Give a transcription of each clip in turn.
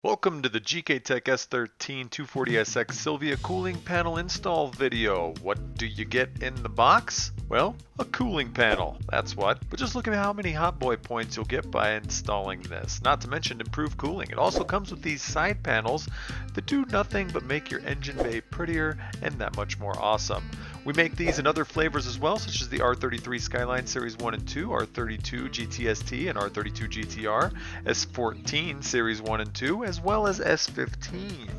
Welcome to the Gktech S13 240SX Silvia cooling panel install video. What do you get in the box? Well, a cooling panel, that's what. But just look at how many hot boy points you'll get by installing this. Not to mention improved cooling. It also comes with these side panels that do nothing but make your engine bay prettier and that much more awesome. We make these in other flavors as well, such as the R33 Skyline Series 1 and 2, R32 GTS-T and R32 GTR, S14 Series 1 and 2, as well as S15.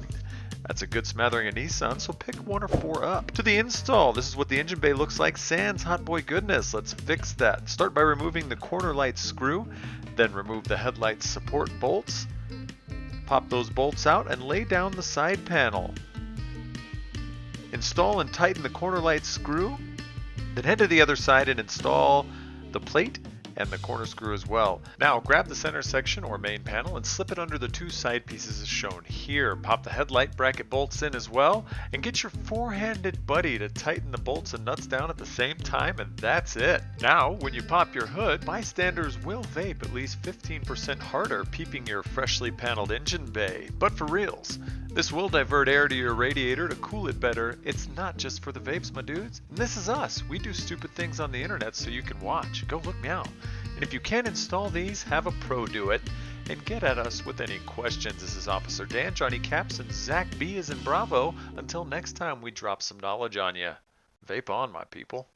That's a good smattering of Nissan, so pick one or four up. To the install, this is what the engine bay looks like, sans hot boy goodness. Let's fix that. Start by removing the corner light screw, then remove the headlight support bolts. Pop those bolts out and lay down the side panel. Install and tighten the corner light screw, then head to the other side and install the plate and the corner screw as well. Now grab the center section or main panel and slip it under the two side pieces as shown here. Pop the headlight bracket bolts in as well and get your four-handed buddy to tighten the bolts and nuts down at the same time, and that's it. Now when you pop your hood, bystanders will vape at least 15% harder, peeping your freshly paneled engine bay. But for reals, this will divert air to your radiator to cool it better. It's not just for the vapes, my dudes. And this is us. We do stupid things on the internet so you can watch. Go look me out. And if you can't install these, have a pro do it. And get at us with any questions. This is Officer Dan, Johnny Caps, and Zach B is in Bravo. Until next time we drop some knowledge on you. Vape on, my people.